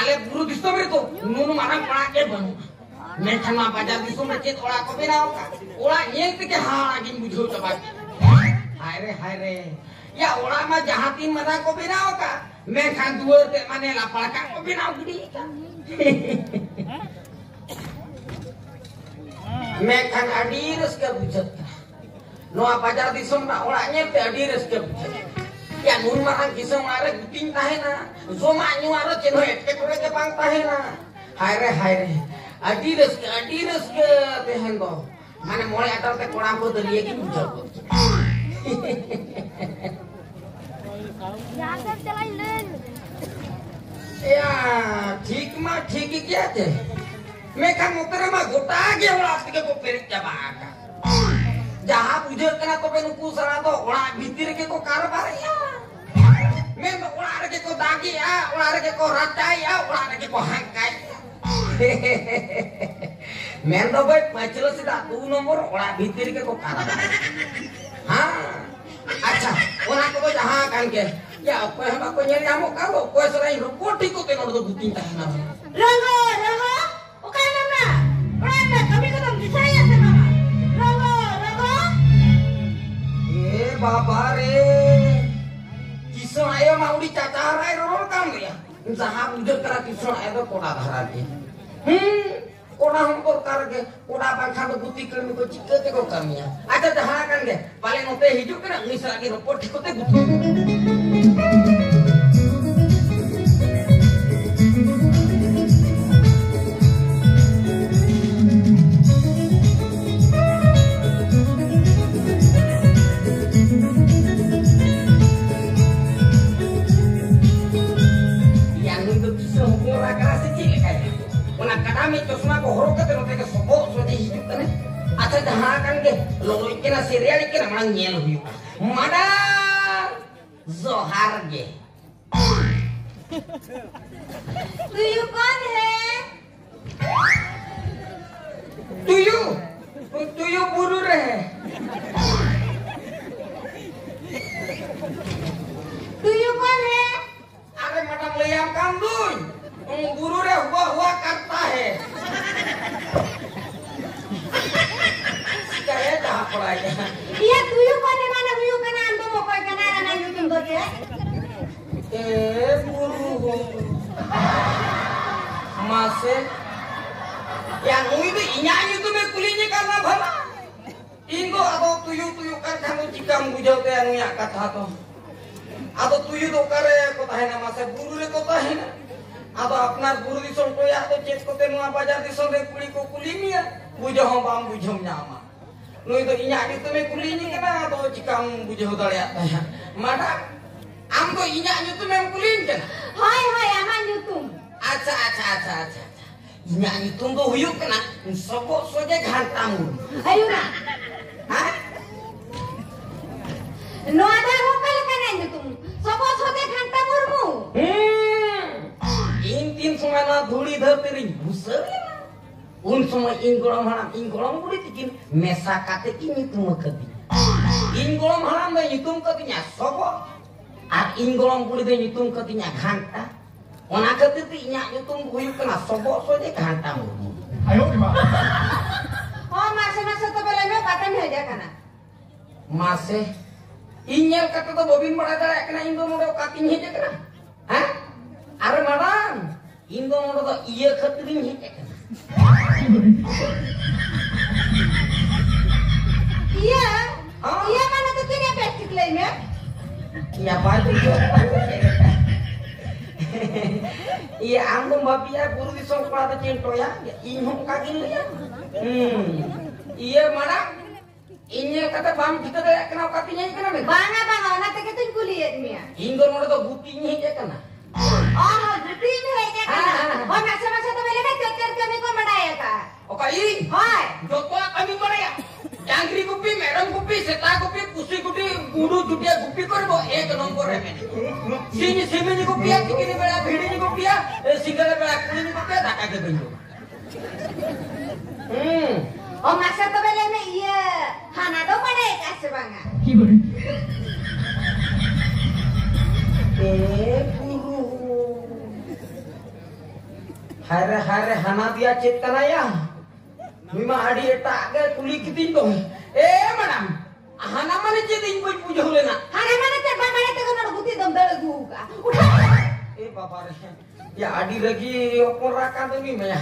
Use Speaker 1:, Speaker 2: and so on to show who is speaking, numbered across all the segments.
Speaker 1: ale buru distom itu nunu marang pake banu mencan ma bajar distom recet ola ko benau ka ola nyel ke ha lagi bujho coba haire ya ola ma jahatin mana ko benau ka mencan dueur te mane lapal ka ko benau gede ka mencan adires ke bujat no bajar distom na ola nyel te adires ke bujat ya nun marang kisah marang guting tahena zoma nyuara ceno ete kore ke bang tahena haire adires ke tehen do mane mulai atal te korang ko dariye ki bujau ya ठीक क्या थे मैं kan motor mah gota ge ulah ke ko perik jabaka जहाँ बुझे कना तो पे नुकु सरा तो ओला भीतर के को कारबार या मैं ओला के को दागी या ओला के को रचाई या ओला के को हंकाई मैं तो भाई पचलो सीधा 2 नंबर ओला भीतर के को कारबार हां अच्छा ओला को जहाँ कान के या कोई हम को nyari amo kalau कोई सराई रोटी को ते नोड तो गुटिंग tahna
Speaker 2: रंगो ओका ना ओला कभी कदम दिसाया से मामा
Speaker 1: बाबा रे किसो आयो माउडी चाचाराय रोल काम या जहां उधर करा किसो आयो तो कोड़ा धरा के कोड़ा हम को कर के कोड़ा पंखा तो गुती कर में को चिक्के ते को कमिया अच्छा जहां kan के पाले नोते हिजु के ना मिस लगी रिपोर्ट ठिकोते गुती अच्छा जहाँ kan ke lo ikena serial ikena mang nyel hiu mana Zohar ge
Speaker 2: तुयू कौन है
Speaker 1: तुयू बुरु रहे
Speaker 2: तुयू कौन है
Speaker 1: अरे मैडम लियाम कांदुन गुरु रे हुआ करता है kayak dah apa ya
Speaker 2: iya tuyu kok di mana tuyu kana ando mo koy kana na YouTube do ke
Speaker 1: guru mase yang itu nyanyi itu me kulinya karena bhala ingo atau tuyu kan kamu cikam bujau te anu ya kata to atau tuyu do kare ko tahena mase guru re ko tahena atau apnar guru dison ko ya to chet ko te nuwa bajar dison re kuli ko kulinya bujau bam bujau nyama Nui to inyak itu me kulinya kena atau cikam bujau daliat ya mana am to inyak itu me kulin kan
Speaker 2: hai aman YouTube
Speaker 1: acha inyak itu to huyuk kena sobok soje gantam
Speaker 2: ayo na
Speaker 1: ha
Speaker 2: no ada hokal kana YouTube sobok soje gantam murmu
Speaker 1: intin sumana dhuli dharti ring busar un sama inggolam budi tikin mesa kate ini tuh kati inggolam haram da yutum katinya sobo ar inggolam budi da yutum katinya ghanta ona kati ti nya yutum huyuk kena sobo soje ghanta mu
Speaker 3: ayo gimana
Speaker 2: oh masa to belanya katan heja kana
Speaker 1: mase inyel kata to bobin bada da kena inggo modo katinya heja kana ha ar madam inggo modo to iya katirin heja kana
Speaker 2: iya iya mana tuh kini praktik lainnya
Speaker 1: iya pasti iya anggung bapia guru di sekolah atau cinto ya inhum kaki lu ya iya mana inya kata bam kita dah kenal katinya ya kenapa
Speaker 2: banga nanti kita kuliah nih
Speaker 1: inggur mana tuh butinya ya kena
Speaker 2: oh butinya ya kana oh masa tuh belanya teter kami kok madaya ka
Speaker 1: okai
Speaker 2: hai
Speaker 1: joko kami madaya jangkri gupi merong gupi seta gupi pusi gupi guru jutia gupi korbo ek nomor remene sini ni gupi ya tikini bela bhidi ni gupi ya singala bela kuni ni gupi ya dhaka ke benjo
Speaker 2: oh masa tuh belanya iya hana do madaya ka sebanga
Speaker 1: guru Hare hana dia cit kana ya. Mima adi etak ge kuli kiting dong. Madam. Hana mana cit ing boy puja hulena.
Speaker 2: Hare mana te ba mana te kono guti dom dal guga. Udah.
Speaker 1: Bapak ya adi lagi opor rakan tuh nih ya.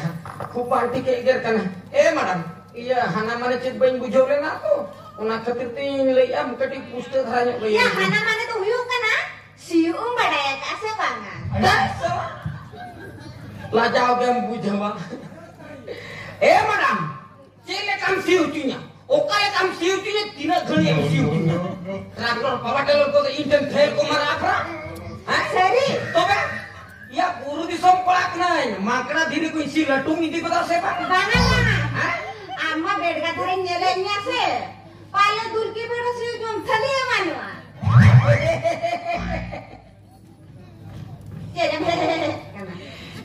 Speaker 1: Kuparti ke ger kana. Madam. Iya hana mana cit boy puja hulena tuh. Una khatir tin lei am kati puste dharanya lei.
Speaker 2: Ya hana mana tuh huyung kana. Siu badaya ka ase banga.
Speaker 1: Ada. Lajau gam bujawa. Madam. Cile kam siutunya. Okale kam siutunya tidak geli am siutunya. Traktor pawadal ko inten fail ko marapra.
Speaker 2: Seri.
Speaker 1: Tobe. Ya buru disom kolak nai. Makna diri ko isi latung ini ko sepa.
Speaker 2: Banga banga. Amma bedga thare nyelenya se. Pale durki beda siu jom thali manwa.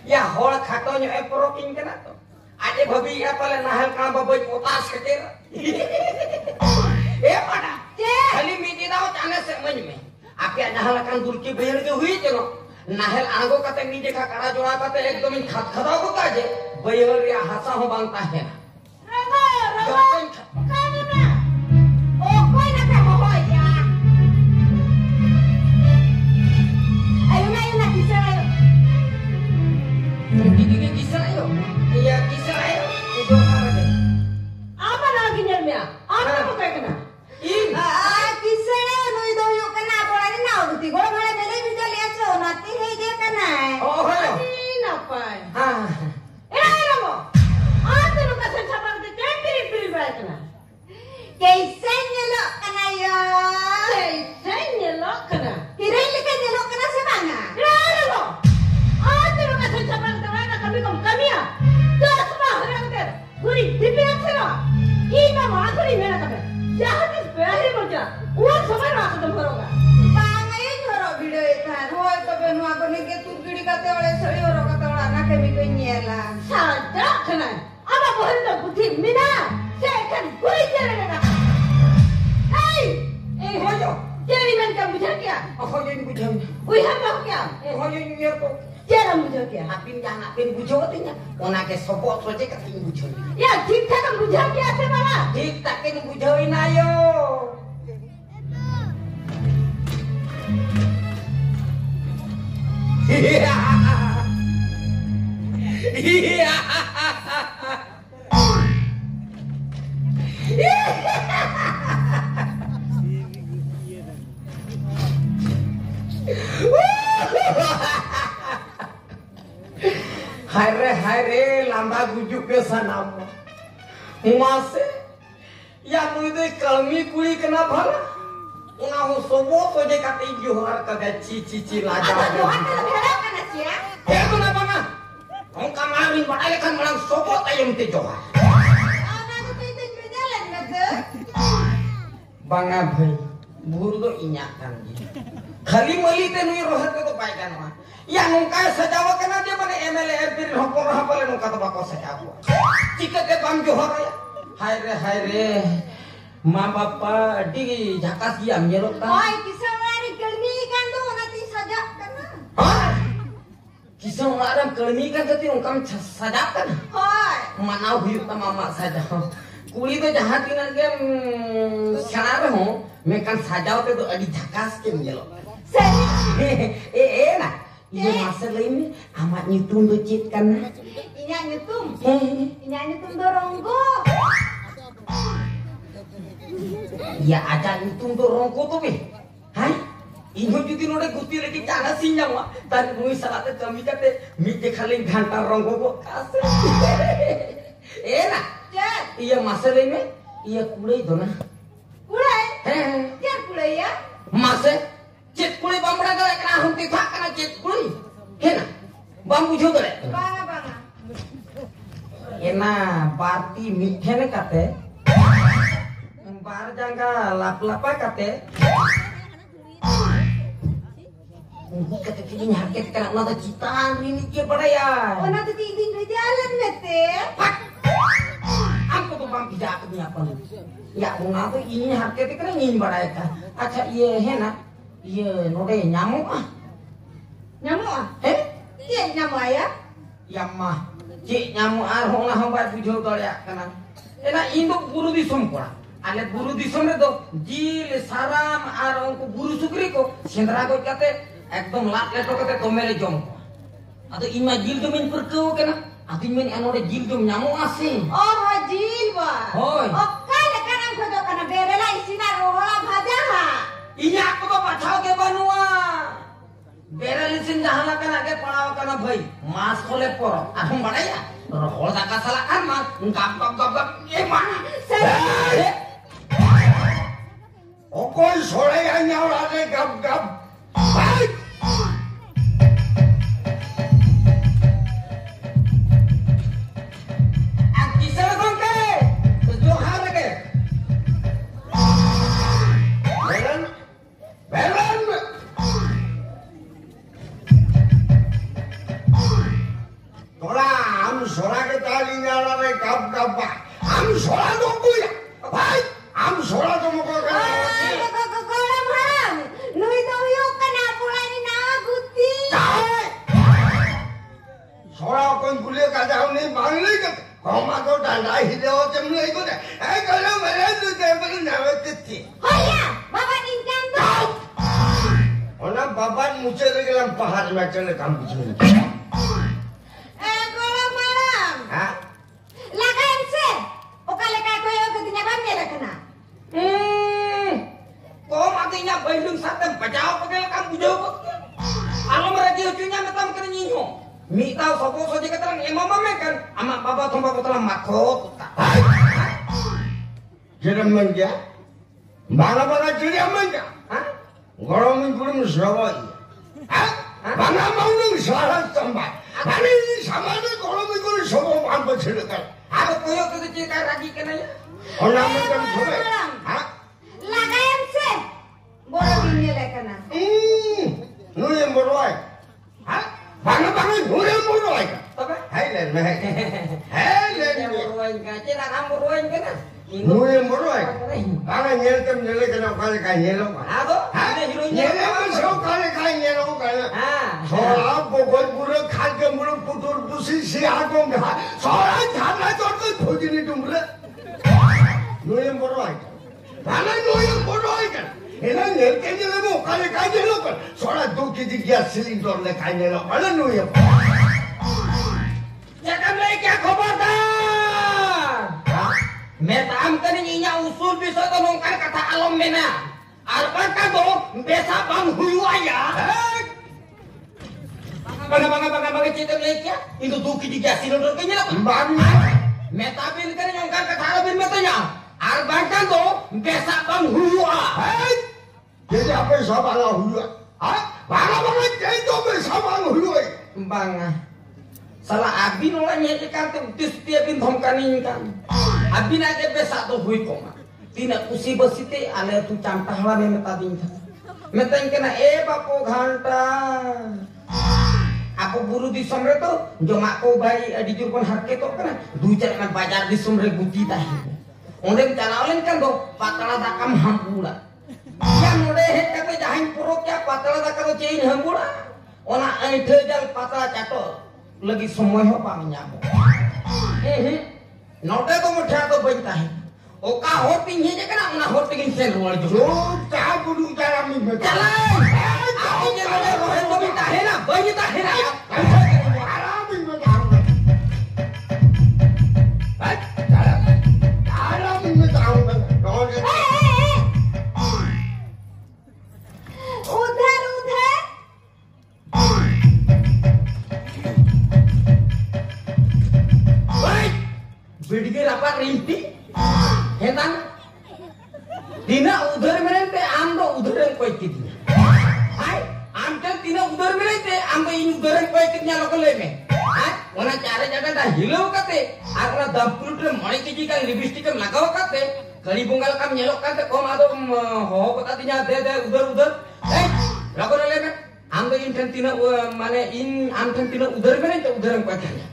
Speaker 2: Ya
Speaker 1: hol khatonyo poroking kana to. Ade babi apale nahal kana baboy potas ketir. Pada. Kali miti daw tane se manme. Api nahal kan durki bayar ge hui jeno. Nahal आगो kate nije ka kara jora kate ekdom khat khadaw ko kaje. Bayar ya hasa ho bang tahe. Rama. Kana na. Oh koi na ka ho ya. Ayo na kisah ayo. Gini kisah ayo. Iya kisah ayo. Itu apa deh?
Speaker 2: Apa lagi nyelnya? Apa mau kayak kena? Kisah ayo nu itu yuk kena apa lagi nau guti. Gua malah beli bisa lihat so nanti hege kena.
Speaker 1: Oh ayo.
Speaker 2: Ini apa?
Speaker 1: Ayo
Speaker 2: mo. Ate nu kasih cabang tu pilih berat kena. Kisah nyelok kena ya. Kisah nyelok kena. Kirain lekan nyelok kena semana. Kira mo. Ate nu kasih cabang tu mana kami ya. Dah semua orang ter. Guri dibilang sera. Ina mau guri mana kami. Jahat is behari berja. Uang semua nak ketemu orang. Bangai jorok video ikan. Hoi tapi nu aku ni ke tu giri kata oleh seri orang kata orang nak kami tu nyela. Saja kena. Apa boleh nak putih mina? Saya kan guri jalan nak. Hey,
Speaker 1: hoyo.
Speaker 2: Jadi mana kamu berjaya?
Speaker 1: Hoyo ini bujang.
Speaker 2: Wih apa kya?
Speaker 1: Hoyo ini ya to.
Speaker 2: Jangan berjaya.
Speaker 1: Apin jangan apin bujang tinya. Ona ke sopot soje kating bujang.
Speaker 2: Ya ठीक ठाक berjaya semua.
Speaker 1: Tik takin bujauin ayo. Iya. Iya. Hare lamba gujuk ke sana. Mase ya nu itu kalmi kuli kena bhala. Una ho sobo soje kate johar kaga cici laja.
Speaker 2: Ada Johan kalau berharap kan ya?
Speaker 1: Itu na banga. Ong kamarin badai kan malang sobo tayem te johar.
Speaker 2: Ana tu itu berjalan betul.
Speaker 1: Banga bhai buru do inyakan ji. Khali mali te nui rohat ko pai kan ma. Ya nungka sajawa kena dia mana MLA bir hopor hapale nungka to bako sajawa. Jika ke bang johar ya. Haire. Ma bapa di jakas diam nyerok kan.
Speaker 2: Oi, kisah lari gelmi kan tu nanti saja kena.
Speaker 1: Kisah orang kelmi kan tadi ungkam sajak kan.
Speaker 2: Oi.
Speaker 1: Mana huyuk ta mama saja. Kuli to jahat kinan ke sana ho mekan sajau te to adi jakas ke nyelok.
Speaker 2: Seri.
Speaker 1: Nah. Iya masalah ini amat nyitung becit kan.
Speaker 2: Inya nyitung. Inya nyitung doronggo.
Speaker 1: Ya aja nyitung doronggo tuh be. Hai? Inho jadi nore gusti lagi jangan sinyang wa. Tadi mui salat kami kate mite kali gantar ronggo kok kasih. Nah. Iya masalah ini iya kulai itu nah.
Speaker 2: Kulai? Jangan kulai ya.
Speaker 1: Masalah cit kulai bambra gale kena hunti thak kena cit kulai. Hena bambu jo gale.
Speaker 2: Banga.
Speaker 1: Ena parti mithene kate. Bar jangka lap-lapa kate. Ungku kate kini harket kena nata citaan ini kia pada ya.
Speaker 2: Oh nanti tiding di jalan nete.
Speaker 1: Pak. Aku tuh bang tidak aku punya apa. Ya unga tuh ini harket kena ngin pada ya. Acha iya hena. Iya nore nyamuk ah.
Speaker 2: Nyamuk ah?
Speaker 1: Eh?
Speaker 2: Iya nyamuk ya?
Speaker 1: Yamah cik nyamuk arhong lah hamba bujau daya kana ena indo buru disom kora ale buru disom re do jil saram ar onko buru sukri ko sendra ko kate ekdom lat leto kate tomele jom ado ima jil jomin perkau kana ado imen anore jil jom nyamuk ase
Speaker 2: Oh, jil ba.
Speaker 1: Hoy.
Speaker 2: Oh, kala kana ko do kana berela isina rola bhaja ha.
Speaker 1: inya ko to pathao ke banua beralisin jahala kana ke padaw kana bhai mas khole poro ahum badaya rohol daka sala kan mas gap gap e mana
Speaker 3: Okoy sore anya ora gap gap. Hai.
Speaker 1: Aki sala kongke tujuh hari ke
Speaker 3: Beran. Beran. Tola am sora ke tali nyala re gap gap. Am sora dongku ya. Hai. Am sora to mo ko ka.
Speaker 2: Kolam haram. Nui do yu kana pulani na guti.
Speaker 3: Sora kon bule ka jaau ni bangli ka. Koma to danda hideo temle ko de. Ai kala mare tu te bal na wati.
Speaker 2: Hoya, baba Nintendo.
Speaker 3: Ona baban muche de gelam pahar me chale kam bichme.
Speaker 2: Kolam haram.
Speaker 3: Ha?
Speaker 2: Lagain se. Okale ka ko yo ketinya bamnya da kana.
Speaker 1: Kom artinya bailung satem pajau pakai kam bujau ko alo mereka ucunya metam kena nyinyo mi tau sopo soje keterang emama mekan ama baba tomba potala makot
Speaker 3: Jere manja. Banga banga jere manja.
Speaker 1: ha
Speaker 3: Goromin kurum srawai. Ha? Banga maunung salah tambah. Ani samane goromin kurum sobo ambo chilekal.
Speaker 1: ada koyo ke cika ragi kena ya
Speaker 3: Ona macam sobe. Ha?
Speaker 2: Lagain se. Boro binnya da kana.
Speaker 3: Nu yang berwai. Ha? Banga banga nu yang berwai.
Speaker 1: apa
Speaker 3: Hai len me. Hai len
Speaker 1: yang
Speaker 3: me.
Speaker 1: berwain ka cina kamu berwain kena
Speaker 3: Nu yang berwai. Banga nyel tem nyele kena kali ka nyelo ka.
Speaker 1: ado
Speaker 3: Ha?
Speaker 1: ada hirunya
Speaker 3: Nyele ka so kali ka nyelo ka.
Speaker 1: ha
Speaker 3: bogol pura খালকে মুড়ো পুতুর পুষি সে আগম সরাই ধারা তোর ভোজনি ডুমরে Nuaym বড় হয় ভালো Nuaym বড় হয় কেন এরা নেলকে গেলে ওখানে খাই গেল সরা 2 কেজি গ্যাস সিলিন্ডার লে খাই গেল ভালো নয়ম
Speaker 1: jangan lagi क्या खबरदार metam kan nyinya usul bisa tolongkan kata alam mena arban kan do besa bang huyu aya banga cita lekya itu duki di gas silindar kenya
Speaker 3: bang
Speaker 1: meta bil kan yang kan kata alam metanya arban kan do besa bang huyu
Speaker 3: jadi apa sama lah huyu bang jadi to sama huyu
Speaker 1: bang salah abin orangnya kan tis tiapin thomkanin kan abin aja besa to hui koma tina kusi besite ale tu campah lah meta din kan metain kena bapo ghanta apa buru di somre to joma ko bai di jurpon harke to kana dujar kan bajar di somre guti tah onde cara olen kan do patala dakam hambula yang ode het kate jahin purok ya patala dakam cein hambula ona aithe jal patala cato lagi semua ho pa nyamo note to mutha to baita hai oka hoting he kana ona hoting sen rual jo
Speaker 3: ta guru cara mi
Speaker 1: chala aku je mole rohe to bita hai na baita hai na
Speaker 2: Udhar udhar.
Speaker 1: baik bidige rapat rinti hetan dina udhar merente amdo udhar koi kitnya hai amte dina udhar merente amdo in udhar koi kitnya lokal leme hai ona care jaga da hilo kate agna dampul tre mari kiji kan lipstick kan lagaw kate kali bungal kam nyelok kate kom ado ho kota tinya de udhar hai lokal leme amdo in tentina mane in am tentina udhar merente udhar koi kitnya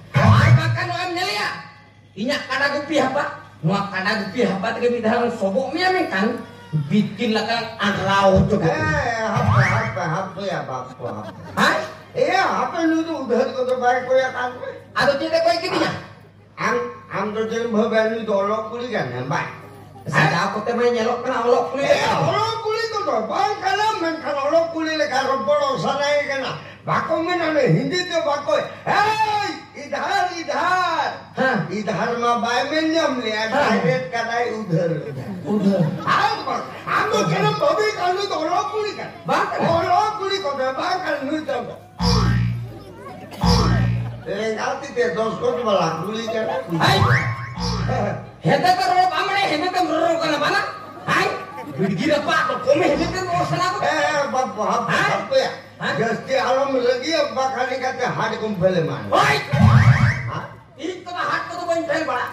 Speaker 1: bahkan am nyelia inyak kada gupi apa muak kada gupi apa tege midang sobok mi amen kan bikin lakang anrau coba
Speaker 3: apa ya bapak
Speaker 1: hai
Speaker 3: Iya, apa lu tuh udah kata baik kau ya kan?
Speaker 1: Atau tidak kau ikutnya?
Speaker 3: Am tuh jadi bahan itu olok kuli kan, mbak.
Speaker 1: Saya aku temen nyelok kena olok kulit.
Speaker 3: Olok kuli tuh tuh, bang kalau men kalau olok kuli le kalau bolos sana kena. Bako men ane Hindi tuh bako. Hey, idhar. Idhar mah baik men nyam lihat direct kadai udhar. Am tuh kena babi kalau tuh olok kuli kan. Olok kuli kau tuh bang kalau nu tuh. Lengkati deh dos kau cuma lakuli kan.
Speaker 1: Hete terus amane hete terus kana mana? Hai. Gila Pak, kome hete terus sana aku.
Speaker 3: Apa ya? Jadi alam lagi bakal kata hari kumpul man.
Speaker 1: Oi. Itu mah hat tuh kumpul bala.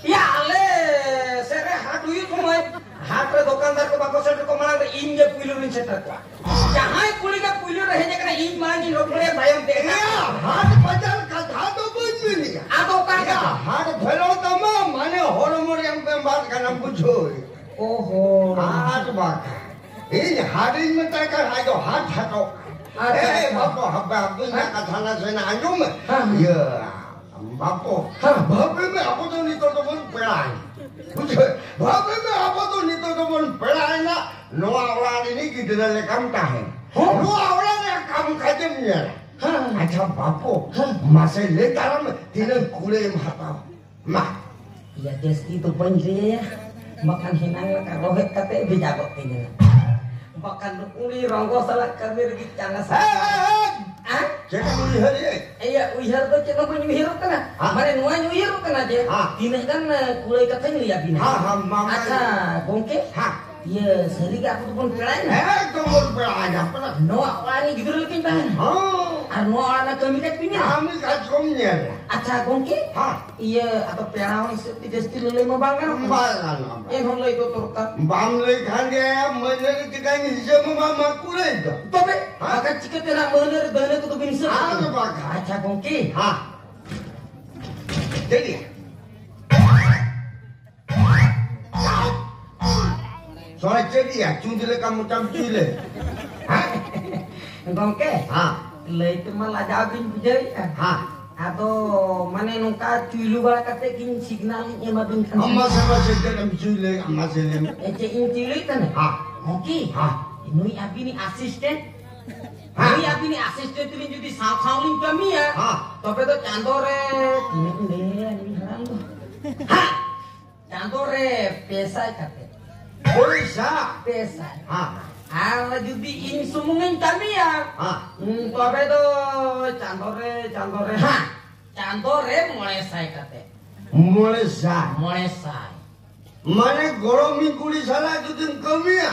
Speaker 1: Ya ale sere hat ui kumai. Hat re दुकानदार को बाको set को मांग इंजे पुइलु इन set को. जहां पुइलु का पुइलु रहे जे कना इन मान जी रोकले भयम दे.
Speaker 3: हाथ बाजार का धातो बुझ मिली.
Speaker 1: आदो का
Speaker 3: हाथ भेलो तमा माने होरमोरियम पे बात करना पूछो.
Speaker 1: ओहो.
Speaker 3: हाथ बात. इन हाथ में तय कर आयो हाथ हटो. बापो हब्बा बुझना कथा ना सेना आजू में. ये बापो. बापे में आपो तो नहीं तो बोल पेड़ाई. बुझे बापे में आपो तो नहीं तो बोल पेड़ाई ना. नो आवला ini gitu dalam kamu tahu. नो आवला ने kamu kajem ya. अच्छा बापो masih lekaram tidak kule mata. Mah.
Speaker 1: Ya des itu penjri ya. Makan hinang ka rohet kate bijabot tinggal. Makan uli ronggo salah kabir gicana sa. Ah?
Speaker 3: Cekak uyhar ya.
Speaker 1: Iya uyhar tuh cekak uyhar kana. Mare nuan uyhar kana je. Dina kan kulai katanya ya bina.
Speaker 3: Mama.
Speaker 1: Acha bongke. Iya, sehari aku tuh pun pelayan.
Speaker 3: Kamu pelayan apa?
Speaker 1: Noa wani gitu loh kita. Anu anak kami kat punya.
Speaker 3: Kami kat komnya.
Speaker 1: Acha bongke. Iya, atau pelayan tidak stil lima bangan.
Speaker 3: Bangan.
Speaker 1: Hong lay to turka.
Speaker 3: Bamle khande mener kita ni semua mama kulai itu.
Speaker 1: Tapi, maka jika tidak mener dana itu bisa. Acha bongke.
Speaker 3: Jadi. Soalnya jadi ya, cundile kamu campile.
Speaker 1: Bongke. Lay itu malah jabin bujai. Atau mana nungka cuilu bala kate kin signalnya mabin kan.
Speaker 3: Amma sama sedang cule, amma sedang.
Speaker 1: Cekin cuilu kan? Oke. Nui abi ni asisten. Nui abi ni asisten tu jadi saulin kami ya. Tapi tu candore ini ni haram tu. Candore pesa kate. Pesa. Ala jadi ini sumungin kami ya. Tapi tu candore. Candore mulai saya kate.
Speaker 3: Mulai saya. Mana goromi kuli salah jutin kami ya.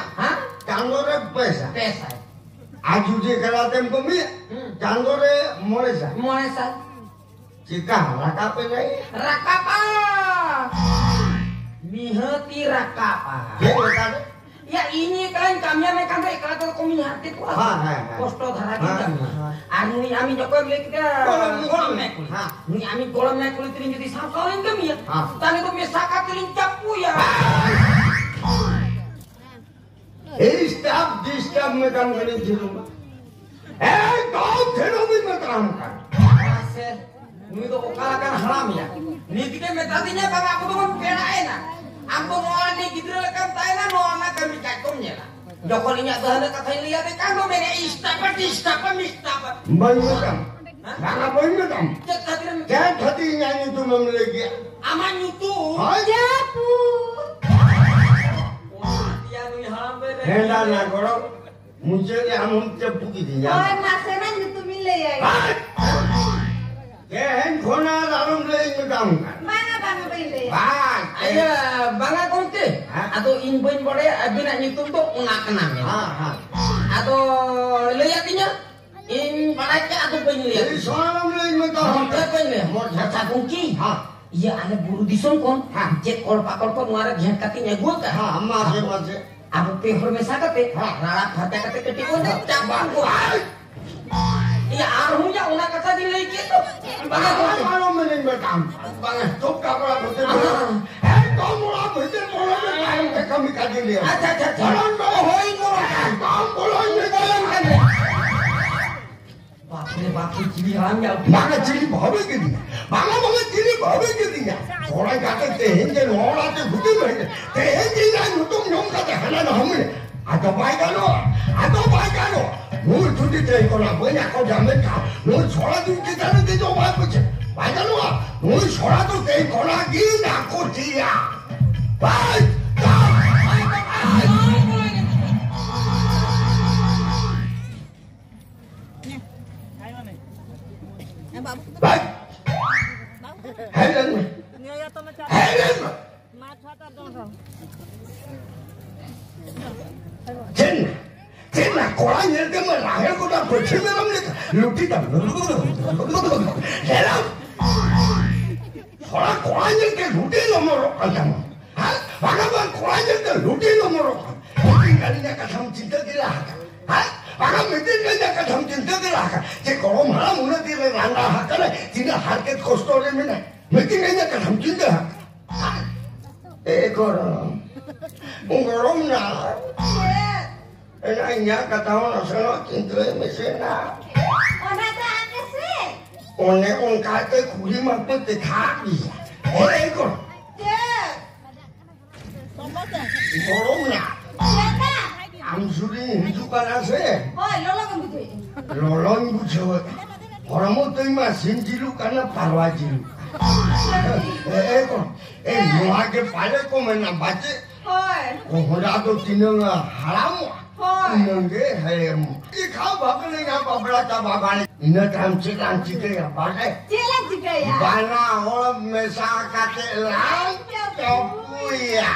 Speaker 3: Candore pesa. Aju je kalatem kami. Candore mulai saya. Jika rakapa lagi.
Speaker 1: Rakapa. Mihati rakapa. Ya ini kan kami amekan baik kalau kami hati kuat. Posto dharaki kami. Anu ami joko beli kita. Kolam mekul. Ni ami kolam mekul itu jadi sasaran kami ya. Tani itu mesaka tiling capu ya.
Speaker 3: Distab mekan kali di rumah. Kau terlalu mekan.
Speaker 1: Aser, ni itu kalakan haram ya. Ni kita metatinya bang aku tuh pera enak. Aku mau ane gitu lekam taina mau anak kami cakumnya lah. Jokolinya tuh ada kata lihat kan mau mana istapa.
Speaker 3: Banyak. Bang apa ini kam?
Speaker 1: Jangan
Speaker 3: hati nyanyi tu memiliki.
Speaker 1: Aman itu.
Speaker 2: Japu.
Speaker 1: Dia nu haram bere.
Speaker 3: Hendak nak korang. Muncul amun cepu gitu ya.
Speaker 2: Oh, nasenan itu mile ya.
Speaker 3: Kehen kona dalam lagi metam kan.
Speaker 2: Mana bang mile?
Speaker 3: Bang.
Speaker 1: Aya banga konte. Atau inboin boleh abina nyitung tuh unak kenam ya. Atau lihatnya in malaikat atau penyihat.
Speaker 3: Jadi soalan lagi metam.
Speaker 1: Caca kunci. Iya ada buru di songkon. Cek kolpak muara giat kakinya gua kan.
Speaker 3: Masih.
Speaker 1: Aku pihor mesaka te. Rarap hati kate ketiun cabang gua. Iya arhunya unak kata di lagi itu. Banga kunci.
Speaker 3: Kalau mending metam.
Speaker 1: Banga.
Speaker 3: Cok kalau betul. Kamu lah betul mulai kami kaji dia.
Speaker 1: Aja.
Speaker 3: Jangan bawa hoi ngorang. Kamu mulai metam.
Speaker 1: Bapak Ini pakai cili hamnya.
Speaker 3: Mana cili babe gini? Mana cili babe gini ya? Orang kata tehenje orang tu bukan mana? Tehenje nak nutung nyom kata hana nahamnya. Atau baik kan? Nur tu di teh kau nak banyak kau jamin kau. Nur solat tu kita ni dia jom baik macam. Baik kan? Nur solat tu teh kau nak gini aku dia. Baik. Baik. Helen. Cina korangnya dia melahir kau dah bercuma lagi. Luti dah. Helen. Korangnya dia luti nomor kan? Hah? Bagaimana korangnya dia luti nomor? Mungkin kalinya kata cinta dia. Hah? Bagaimana mungkin kalinya kata cinta dia? Jika kalau malam mula dia rendah haknya, tidak harket kostornya mana? Mungkin kalinya kata cinta. Korang. Korang nak. Enaknya kata orang sana cinta mesena.
Speaker 2: Orang tu apa sih?
Speaker 3: Orang kata kuli mampu tetapi. Korang. Korang nak. Amsuri hidup nasi.
Speaker 2: Lolong betul.
Speaker 3: Lolong bujuk. Orang mau terima sinjilu karena parwajilu. Nuage pada kau menambaje. Kau dah tu tinang haram. Nunggu haram. Ikau bapak ni apa berata bapak ni? Ina tamcilan cikaya bagai.
Speaker 2: Cilan cikaya.
Speaker 3: Bana orang mesakate lang. Kapuya.